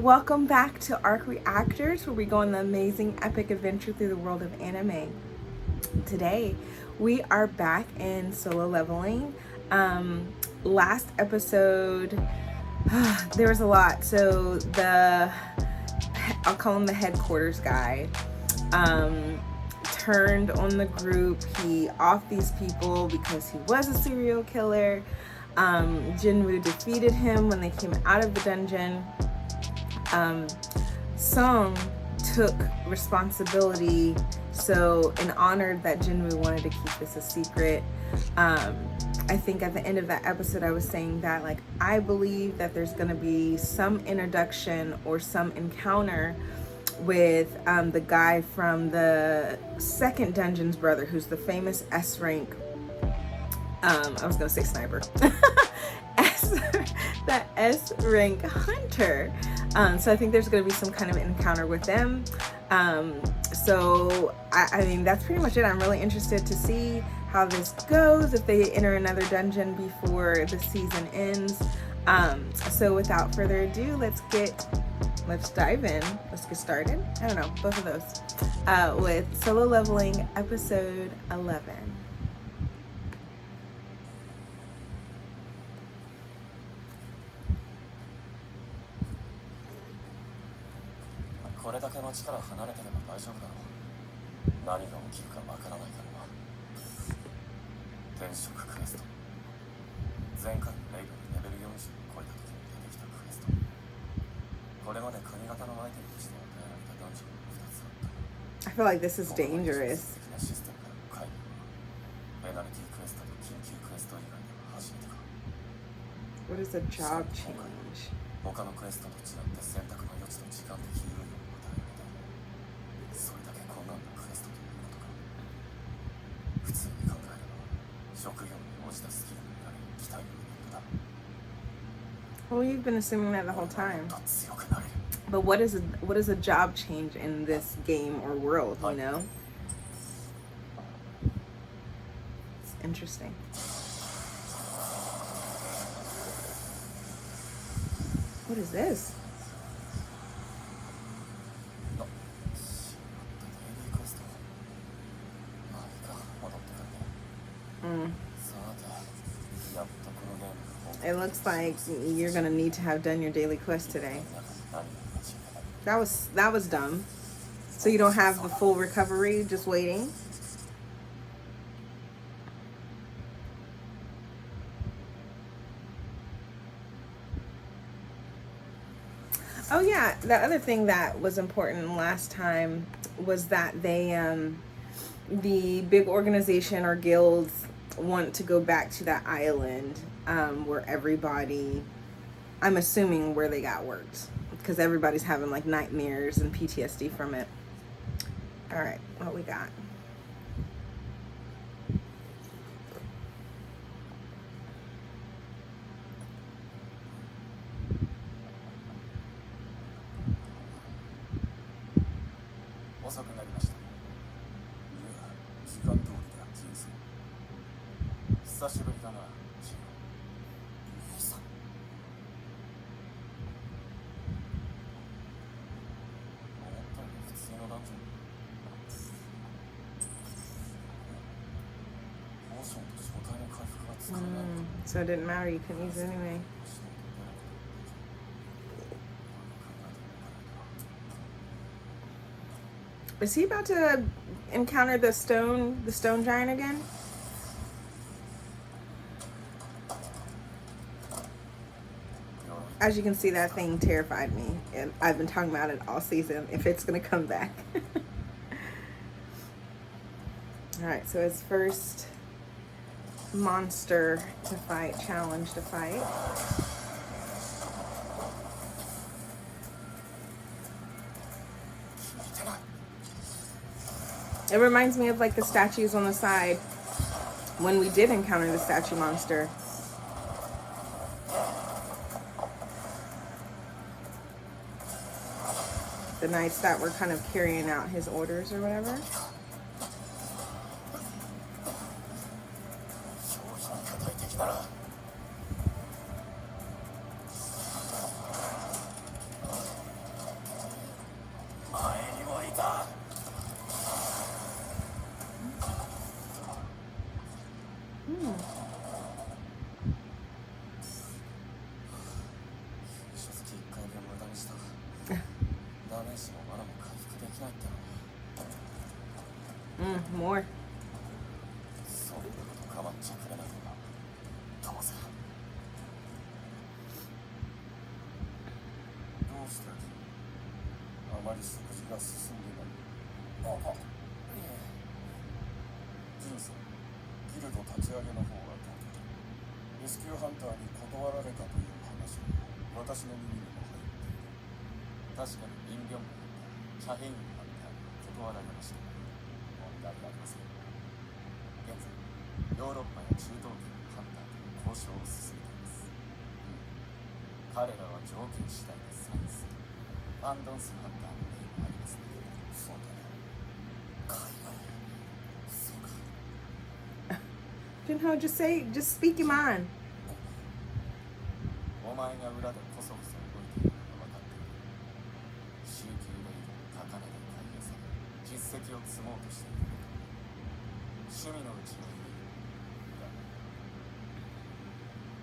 Welcome back to ARC Reactors, where we go on the amazing epic adventure through the world of anime. Today, we are back in Solo Leveling. Last episode, there was a lot. So I'll call him the headquarters guy, turned on the group. He offed these people because he was a serial killer. Jinwoo defeated him when they came out of the dungeon. Sung took responsibility, so in honor that Jinwoo wanted to keep this a secret. I think at the end of that episode I was saying that, like, I believe that there's going to be some introduction or some encounter with the guy from the second dungeon's brother, who's the famous S rank, I was going to say sniper, that S rank hunter. So I think there's going to be some kind of encounter with them. So I mean, that's pretty much it. I'm really interested to see how this goes, if they enter another dungeon before the season ends. So without further ado, let's dive in. Let's get started. I don't know, both of those, with Solo Leveling episode 11. これだけ町から離れてれば大丈夫だろう。何が起きるかわからないからな。転職クエスト。前回レイブにレベル40を超えた時に出てきたクエスト。これまで国型のアイテムとして与えられたダンジョンが2つあった。 I feel like this is dangerous. システムからの介入はペナルティクエストと緊急クエスト以外では初めてか。 What is a job change? 他のクエストと違って選択の余地と時間的猶予を与えられている。それだけ困難なクエストということか。普通に考えれば職業に応じたスキルの見られる期待のレベルだ。 Well, you've been assuming that the whole time. もっと強くなれる。 But what is a job change in this game or world, you know? It's interesting. What is this? It looks like you're gonna need to have done your daily quest today. That was dumb. So you don't have the full recovery, just waiting. Oh yeah, the other thing that was important last time was that they, the big organization or guilds want to go back to that island where everybody, I'm assuming where they got worked, because everybody's having like nightmares and PTSD from it. All right, what we got? So it didn't matter, you couldn't use it anyway. Is he about to encounter the stone giant again? As you can see, that thing terrified me, and I've been talking about it all season, if it's gonna come back. Alright, so his first monster to fight, challenge to fight. It reminds me of like the statues on the side when we did encounter the statue monster. The knights that were kind of carrying out his orders or whatever. More. そんなこと構っちゃくれないよな、友さん。どうした君、あまり食事が進んでない。いえ。ジンさん、ギルド立ち上げの方はどうだ。レスキューハンターに断られたという話が私の耳にも入っている。確かにインビョンがチャヘインハンターに断られました。問題ありません。現在ヨーロッパや中東圏のハンターと交渉を進めています。彼らは条件次第でサインする。ファンドンスハンターの例もありますね。そうだね。海外。そうか。Jinho, just speak your mind. お前が裏でこそこそ動いているのが分かっている。C級レイドの高値で開業され、実績を積もうとしている。趣味のうちのいい。だが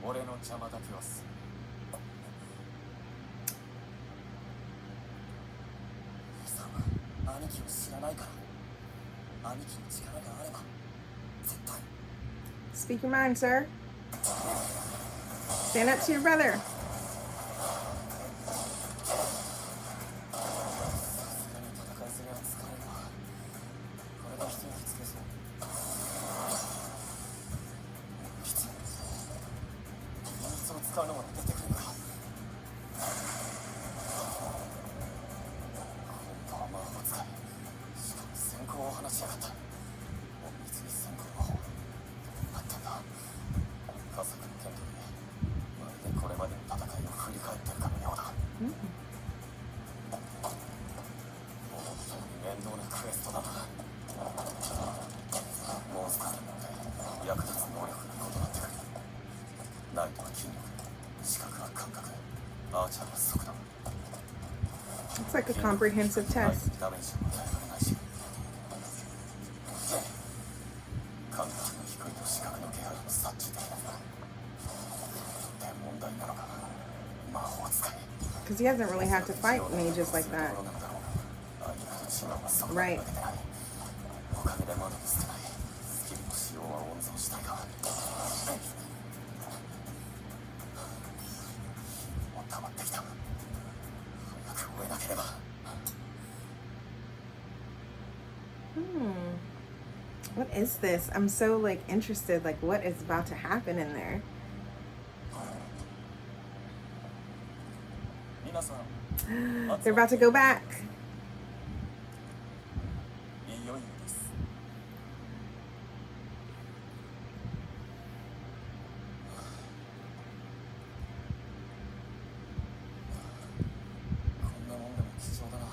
俺の邪魔だけはする。さんは兄貴を知らないから。兄貴の力があれば絶対。Speak your mind, sir. Stand up to your brother. さすがに戦いすぎは疲れるわ。これが人にきつけそう。きつい。秘密を使うのまで出てくるのか。今度は魔法使い。しかも先行を話しやがった。隠密に先行魔法。あったんだ。家族の剣といえ、まるでこれまでの戦いを振り返ってるかのようだ。思ったより面倒なクエストだな。モンスターにも役立つ能力が異なってくる。ナイトは筋力、視覚は感覚、アーチャーは速度。 It's like a comprehensive test. ダメージを与えられないし、感覚の低いと視覚の気配を察知できないが、で問題なのか。魔法使い Because he doesn't really have to fight mages like that. Right. おかげでまだ少ない。スキルの使用は温存したいが、もう溜まってきた。早く終えなければ。What is this? I'm so like interested. Like, what is about to happen in there? 皆さん、 They're about to go back. いよいよです。こんなもんでも貴重だな。モ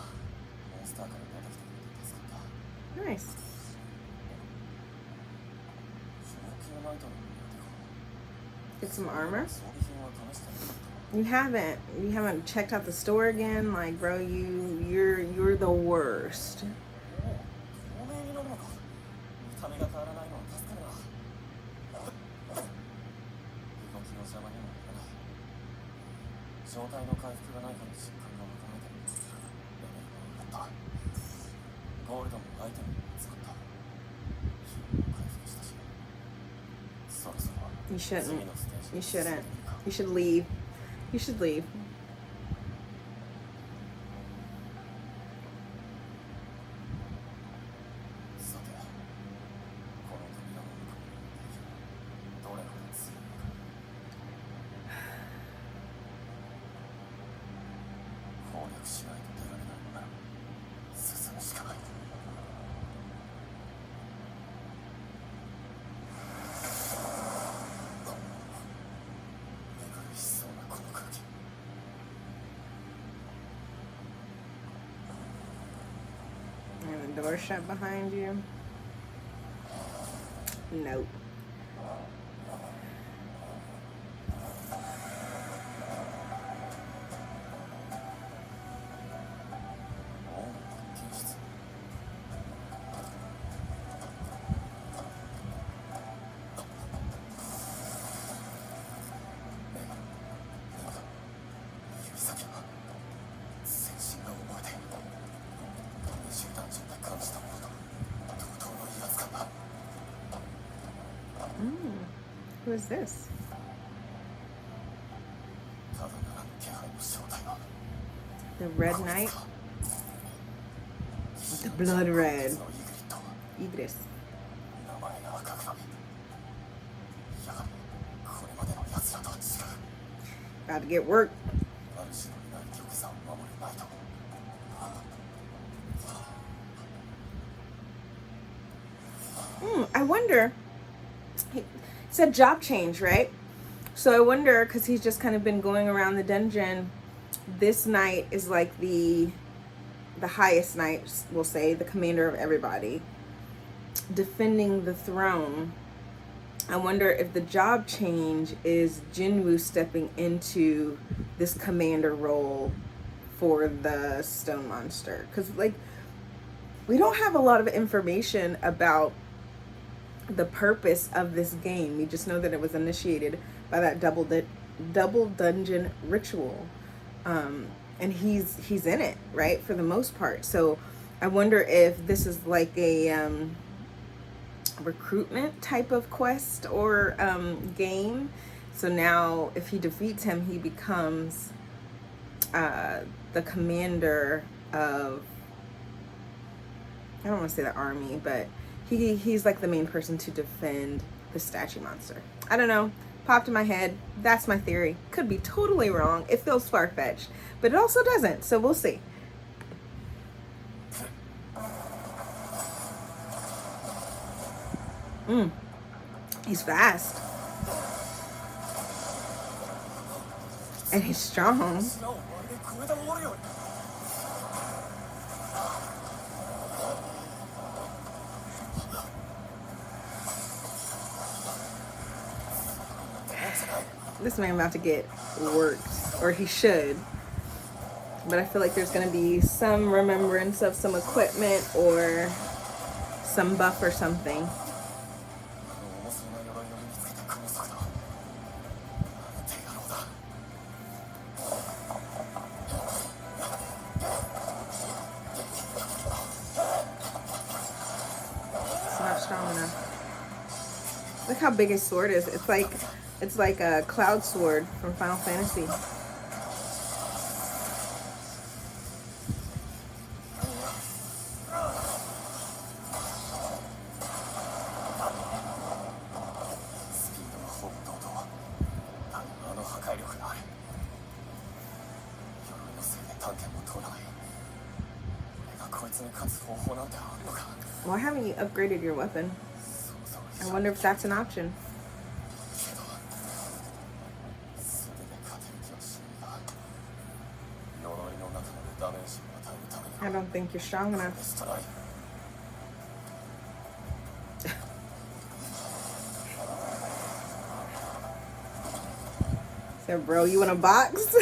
ンスターから出てきてくれて助かった。 Nice. 上級ナイトの苦手か。 Get some armor. 装備品は試してなかった。 You haven't. You haven't checked out the store again. Like, bro, you're the worst. おお、透明になるのか。見た目が変わらないのは助かるな。動きの邪魔にもならない。状態の回復がないから実感が湧かないけど、レベルが上がった。ゴールドもアイテムも使った。気分も回復したし、そろそろ You 次 shouldn't. のステージ You に進ん shouldn't. でみるか。 You should leave. You should leave. さて、この扉の向こうにいる敵はどれほど強いのか。攻略しないと出られないのなら進むしかない。目苦しそうなこの空気。 And the door shut behind you. Nope. おお、特訓室。指先は全身が覚えている。20ダンジョンで感じたものと同等の Who is this? ただならぬ気配の正体は The Red Knight? The Blood Red. のイグリット IGRIS. 名前が赤くなりやはりこれまでの奴らとは違う About to get work. 主のいない玉座を守るナイト I wonder. He said job change, right? So I wonder, because he's just kind of been going around the dungeon. This knight is like the highest knight, we'll say, the commander of everybody, defending the throne. I wonder if the job change is Jinwoo stepping into this commander role for the stone monster. Because, like, we don't have a lot of information about the purpose of this game. We just know that it was initiated by that double dungeon ritual. And he's in it, right, for the most part. So I wonder if this is like a recruitment type of quest or game. So now if he defeats him, he becomes the commander of, I don't want to say the army, but he's like the main person to defend the statue monster. I don't know. Popped in my head. That's my theory. Could be totally wrong. It feels far-fetched, but it also doesn't. So we'll see. He's fast. And he's strong. This man about to get worked, or he should. But I feel like there's gonna be some remembrance of some equipment or some buff or something. It's not strong enough. Look how big his sword is. It's like a cloud sword from Final Fantasy. Why haven't you upgraded your weapon? I wonder if that's an option. I don't think you're strong enough. So, bro, you want a box?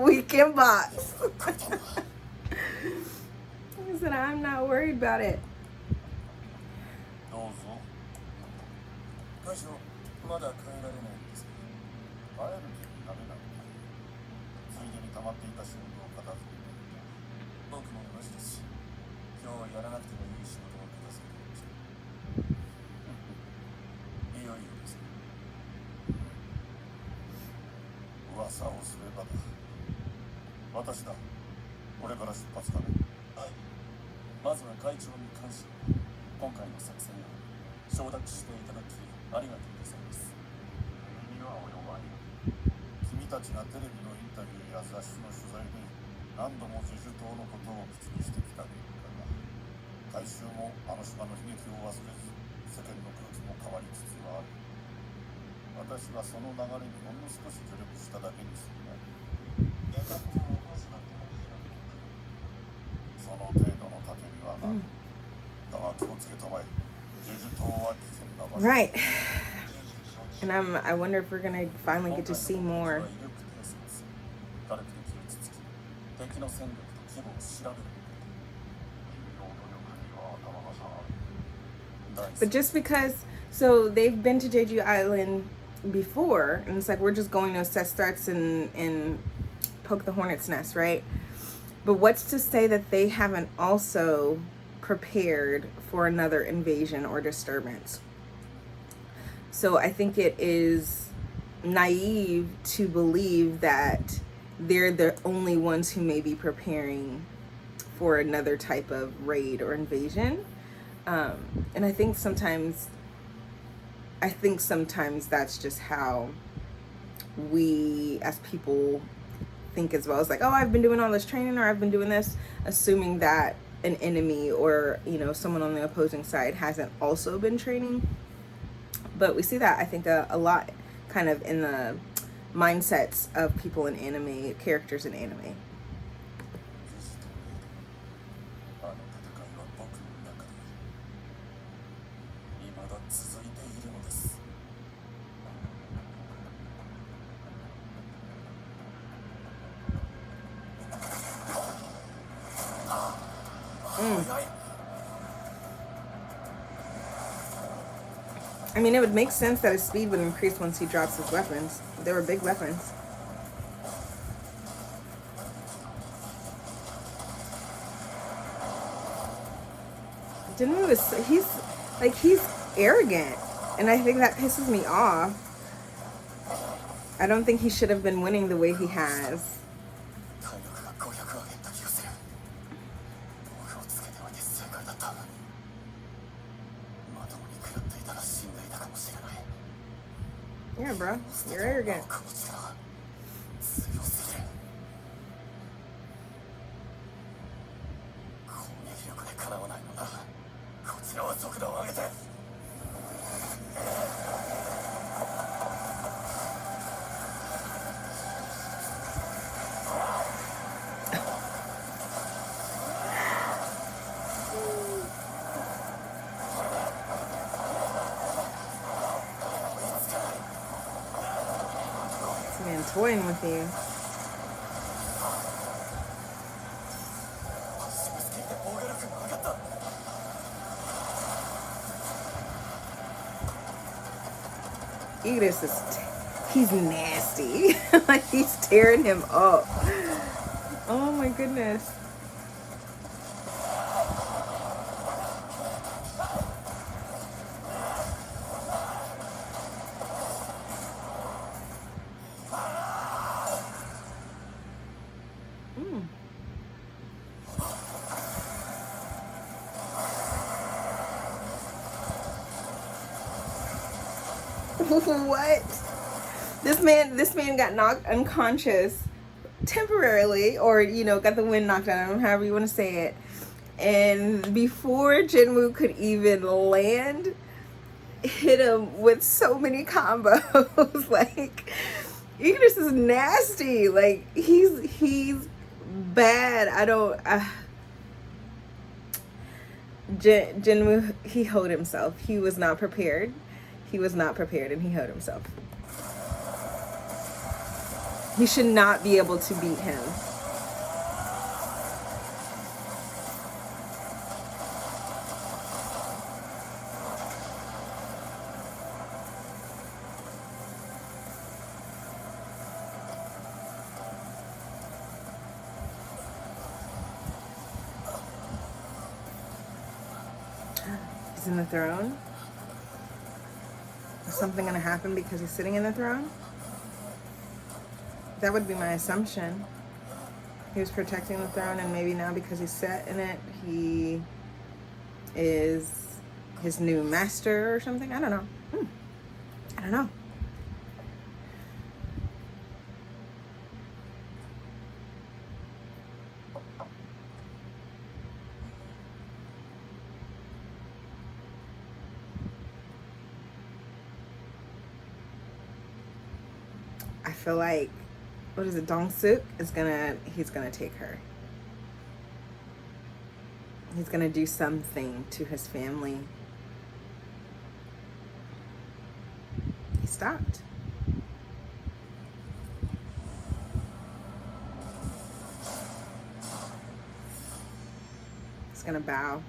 We can box. I said, I'm not worried about it. Right. And I wonder if we're gonna finally get to see more. But just because, so they've been to Jeju Island before, and it's like we're just going to assess threats and poke the hornet's nest, right? But what's to say that they haven't also prepared for another invasion or disturbance? So I think it is naive to believe that they're the only ones who may be preparing for another type of raid or invasion. And I think sometimes that's just how we as people think as well. It's like, oh, I've been doing all this training, or I've been doing this, assuming that an enemy or, you know, someone on the opposing side hasn't also been training. But we see that, I think, a lot kind of in the mindsets of people in anime, characters in anime. あの戦いは僕の中で未だ続いているのです。I mean, it would make sense that his speed would increase once he drops his weapons. They were big weapons. Jinwoo is, he's arrogant. And I think that pisses me off. I don't think he should have been winning the way he has. 体力が500は減った気がする。僕をつけておいて正解だった。まともに食らっていたら死んでいたかもしれない。Yeah, bro. You're arrogant. この力は強すぎる。攻撃力でかなわないのなら、こちらは速度を上げて。This man toying with you. 足ぶつけて防御力が上がった。IGRIS he's nasty. Like, he's tearing him up. Oh my goodness. What? This man got knocked unconscious temporarily, or, you know, got the wind knocked out of him, however you want to say it. And before Jinwoo could even land, hit him with so many combos. Like, IGRIS is nasty. Like, he's bad. I don't. Jinwoo, he hoed himself. He was not prepared. He was not prepared, and he hurt himself. He should not be able to beat him. He's in the throne. Is something going to happen because he's sitting in the throne? That would be my assumption. He was protecting the throne, and maybe now because he's set in it, he is his new master or something. I don't know. I don't know. I feel like, what is it, Dong-suk he's gonna take her. He's gonna do something to his family. He stopped. He's gonna bow.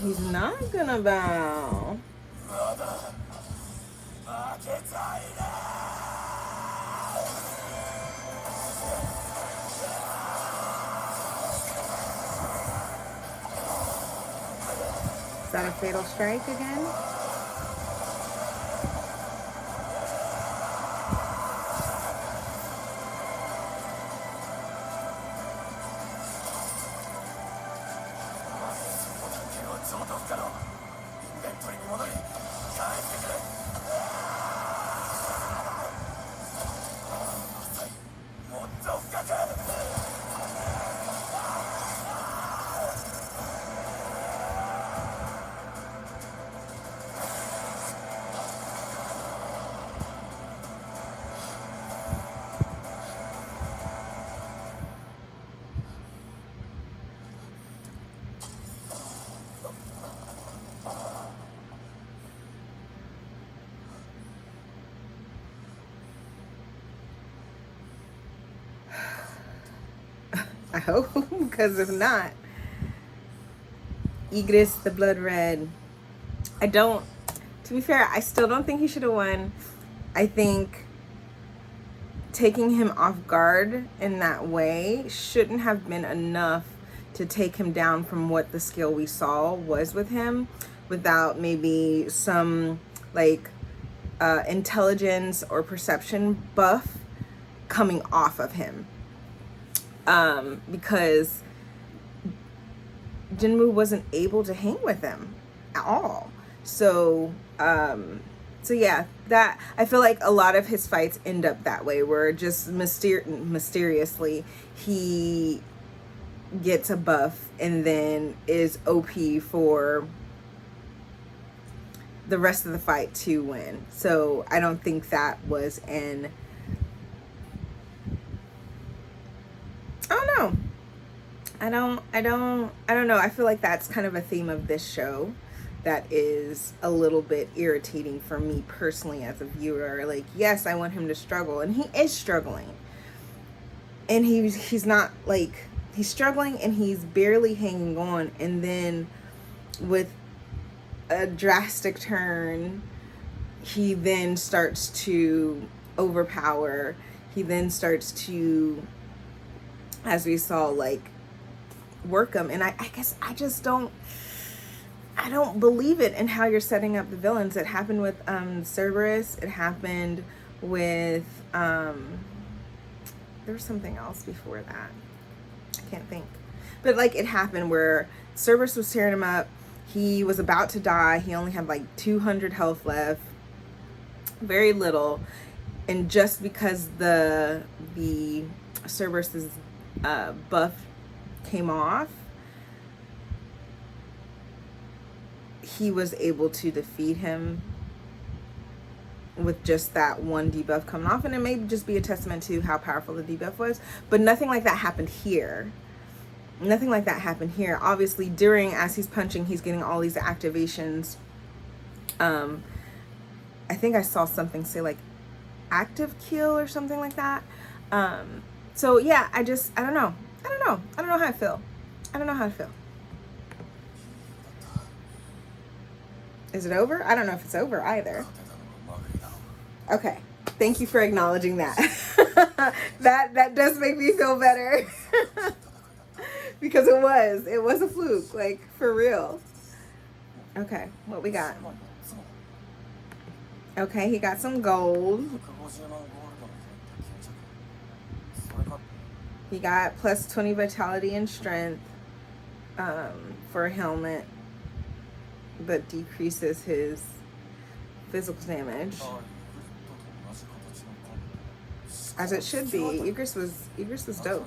He's not gonna bow. that a fatal strike again? I hope, because if not, IGRIS the Blood Red. To be fair, I still don't think he should have won. I think taking him off guard in that way shouldn't have been enough to take him down from what the skill we saw was with him, without maybe some like intelligence or perception buff coming off of him. Because Jinwoo wasn't able to hang with him at all. So yeah, that I feel like a lot of his fights end up that way, where just mysteriously he gets a buff and then is OP for the rest of the fight to win. So I don't think that was an, I don't know. I don't know. I feel like that's kind of a theme of this show that is a little bit irritating for me personally as a viewer. Like, yes, I want him to struggle, and he is struggling. And he's not like, he's struggling and he's barely hanging on, and then with a drastic turn, he then starts to overpower. He then starts to, as we saw, like, work him. And I guess I just don't believe it in how you're setting up the villains. It happened with Cerberus. It happened with there was something else before that. I can't think. But like, it happened where Cerberus was tearing him up. He was about to die. He only had like 200 health left. Very little. And just because the Cerberus's buff came off, he was able to defeat him with just that one debuff coming off. And it may just be a testament to how powerful the debuff was, but nothing like that happened here. Nothing like that happened here. Obviously, as he's punching, he's getting all these activations. I think I saw something say like active kill or something like that. So yeah, I don't know. I don't know how I feel. I don't know how I feel. Is it over? I don't know if it's over either. Okay. Thank you for acknowledging that. that does make me feel better. Because it was a fluke, like, for real. Okay, what we got? Okay, he got some gold. He got plus 20 vitality and strength for a helmet, but decreases his physical damage. As it should be. IGRIS was dope.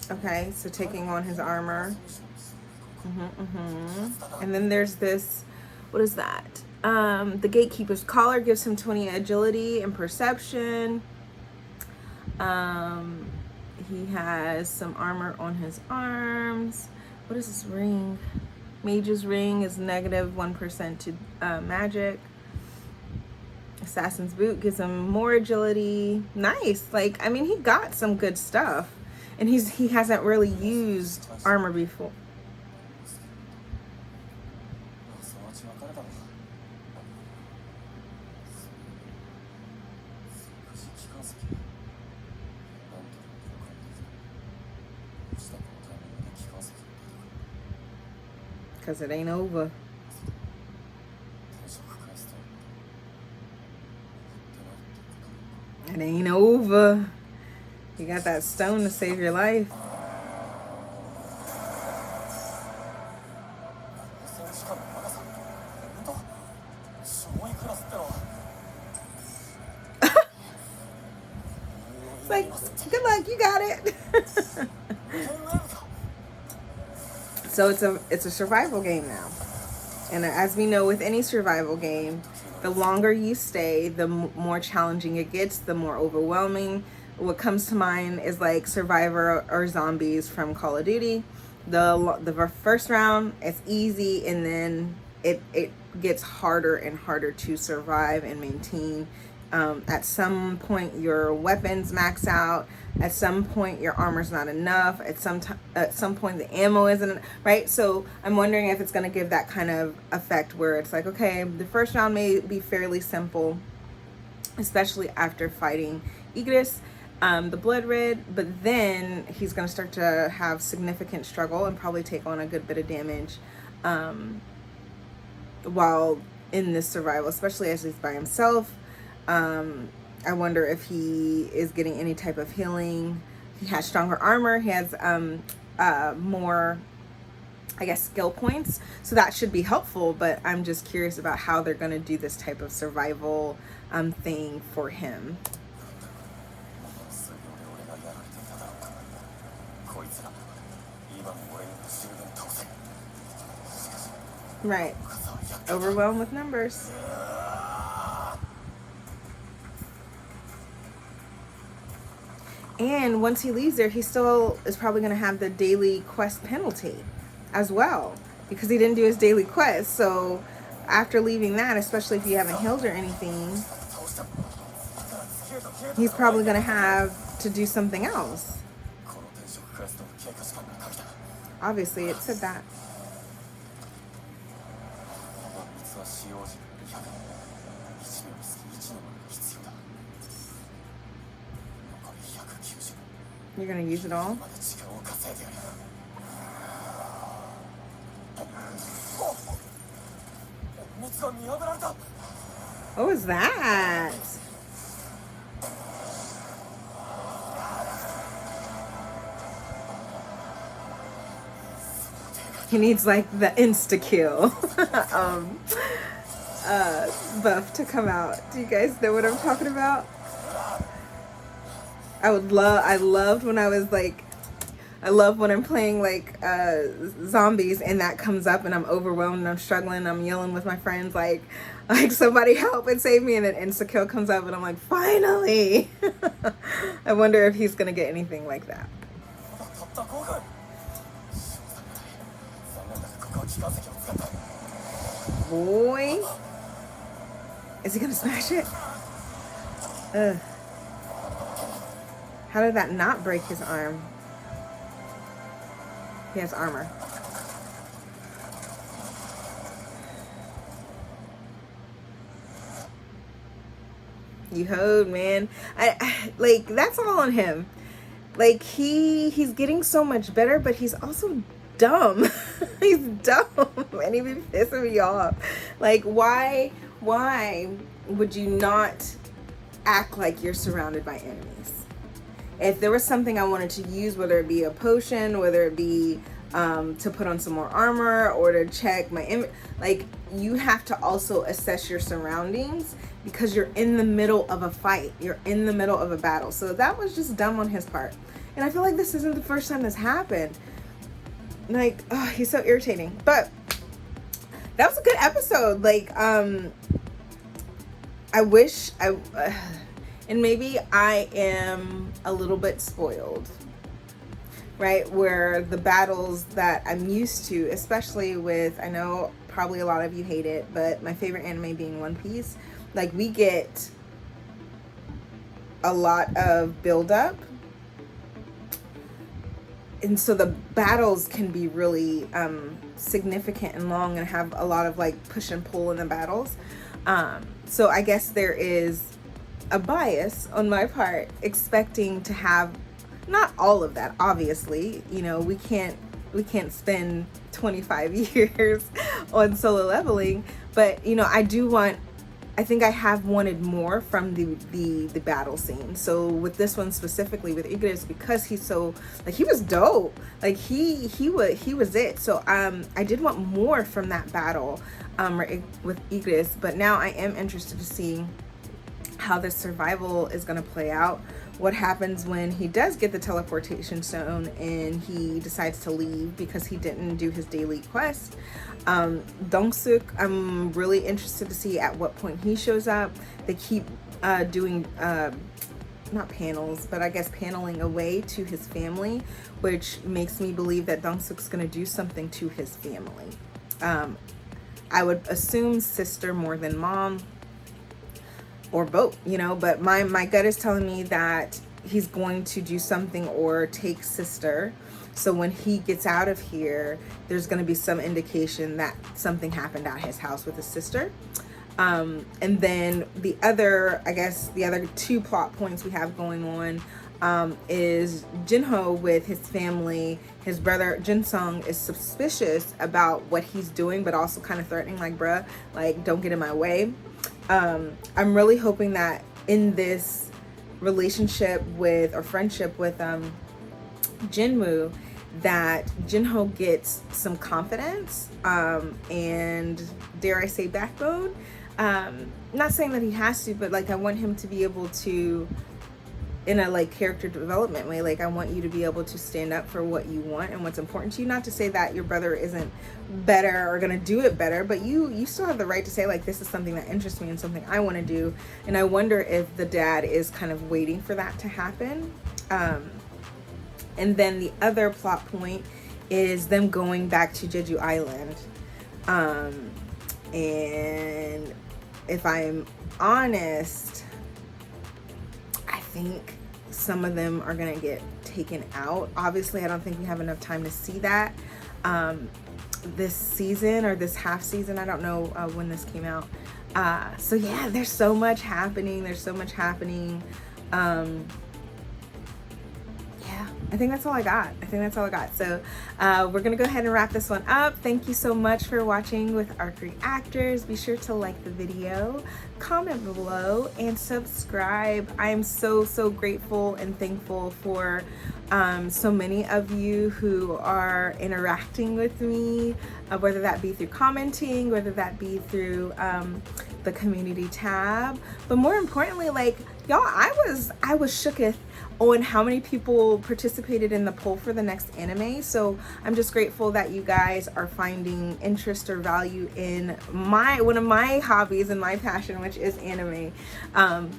Okay, so taking on his armor. And then there's this, what is that? The Gatekeeper's Collar gives him 20 agility and perception. He has some armor on his arms. What is this ring? Mage's Ring is negative 1% to magic. Assassin's Boot gives him more agility. Nice. Like, I mean, he got some good stuff. And he hasn't really used armor before. したこのタイミングで気がせずに出てくる。 Because it ain't over. 転職返すということ。 It ain't over. You got that stone to save your life. 無線時間の長さ、本当すごいクラスってのは。 It's like, good luck, you got it. So it's a survival game now. And as we know with any survival game, the longer you stay, the more challenging it gets, the more overwhelming. What comes to mind is like Survivor or Zombies from Call of Duty. The first round, it's easy, and then it gets harder and harder to survive and maintain. At some point your weapons max out. At some point your armor's not enough. At some point the ammo isn't, right? So I'm wondering if it's going to give that kind of effect where it's like, okay, the first round may be fairly simple, especially after fighting IGRIS, the Blood Red, but then he's going to start to have significant struggle and probably take on a good bit of damage while in this survival, especially as he's by himself. I wonder if he is getting any type of healing. He has stronger armor. He has more, I guess, skill points. So that should be helpful, but I'm just curious about how they're going to do this type of survival thing for him. Right. Overwhelmed with numbers. And once he leaves there, he still is probably going to have the daily quest penalty as well, because he didn't do his daily quest. So after leaving that, especially if you haven't healed or anything, he's probably going to have to do something else. Obviously, it said that. You're gonna use it all? What was that? He needs like the insta-kill buff to come out. Do you guys know what I'm talking about? I loved when I was like, I love when I'm playing like zombies and that comes up and I'm overwhelmed and I'm struggling, I'm yelling with my friends like somebody help and save me, and then insta-kill comes up and I'm like, finally. I wonder if he's gonna get anything like that. Boy, is he gonna smash it? Ugh. How did that not break his arm? He has armor. You hoed, man. I like, that's all on him. Like he's getting so much better, but he's also dumb. He's dumb and he be pissing me off. Like why would you not act like you're surrounded by enemies? If there was something I wanted to use, whether it be a potion, whether it be to put on some more armor or to check my like, you have to also assess your surroundings because you're in the middle of a fight. You're in the middle of a battle. So that was just dumb on his part. And I feel like this isn't the first time this happened. Like, oh, he's so irritating. But that was a good episode. Like, I wish and maybe I am a little bit spoiled, right? Where the battles that I'm used to, especially with, I know probably a lot of you hate it, but my favorite anime being One Piece, like we get a lot of build-up. And so the battles can be really significant and long and have a lot of like push and pull in the battles. So I guess there is a bias on my part expecting to have not all of that, obviously. You know, we can't spend 25 years on solo leveling, but you know, I think I have wanted more from the battle scene. So with this one specifically with IGRIS, because he's so, like, he was dope, like he was it. So I did want more from that battle with IGRIS, but now I am interested to see how the survival is going to play out. What happens when he does get the teleportation stone and he decides to leave because he didn't do his daily quest. Dong-suk, I'm really interested to see at what point he shows up. They keep doing not panels, but I guess paneling away to his family, which makes me believe that Dong-suk's gonna do something to his family. I would assume sister more than mom, or both, you know, but my gut is telling me that he's going to do something or take sister. So when he gets out of here, there's going to be some indication that something happened at his house with his sister. And then the other, I guess the other two plot points we have going on is Jinwoo with his family. His brother Jinsung is suspicious about what he's doing, but also kind of threatening, like, bruh, like, don't get in my way. I'm really hoping that in this relationship with, or friendship with Jinwoo, that Jinwoo gets some confidence and, dare I say, backbone. Not saying that he has to, but like, I want him to be able to, in a like character development way, like, I want you to be able to stand up for what you want and what's important to you. Not to say that your brother isn't better or gonna do it better, but you still have the right to say, like, this is something that interests me and something I want to do. And I wonder if the dad is kind of waiting for that to happen. And then the other plot point is them going back to Jeju Island. And if I'm honest, I think some of them are gonna get taken out. Obviously, I don't think we have enough time to see that this season, or this half season. I don't know when this came out. So yeah, there's so much happening. Yeah, I think that's all I got. So we're gonna go ahead and wrap this one up. Thank you so much for watching with ARCReactors. Be sure to like the video, comment below, and subscribe. I am so grateful and thankful for so many of you who are interacting with me, whether that be through commenting, whether that be through the community tab. But more importantly, like, y'all, I was shooketh on how many people participated in the poll for the next anime. So I'm just grateful that you guys are finding interest or value in one of my hobbies and my passion, which is anime.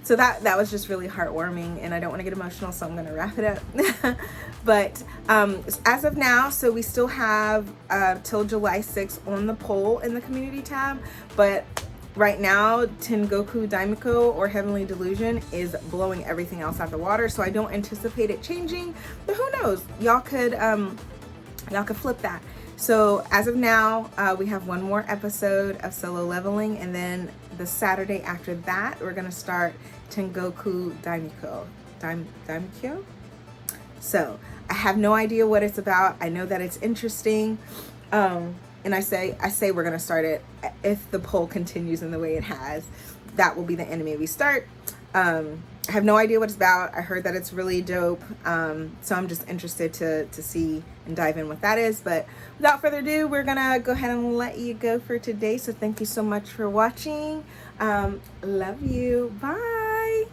So that was just really heartwarming, and I don't want to get emotional, so I'm gonna wrap it up. But as of now, so we still have till July 6th on the poll in the community tab, but right now, Tengoku Daimiko or Heavenly Delusion is blowing everything else out the water, so I don't anticipate it changing. But who knows? Y'all could flip that. So as of now, we have one more episode of Solo Leveling, and then the Saturday after that, we're gonna start Tengoku Daimiko. Daimikyo? So I have no idea what it's about. I know that it's interesting. And I say we're gonna start it. If the poll continues in the way it has, that will be the anime we start. I have no idea what it's about. I heard that it's really dope. So I'm just interested to see and dive in what that is. But without further ado, we're gonna go ahead and let you go for today. So thank you so much for watching. Love you. Bye.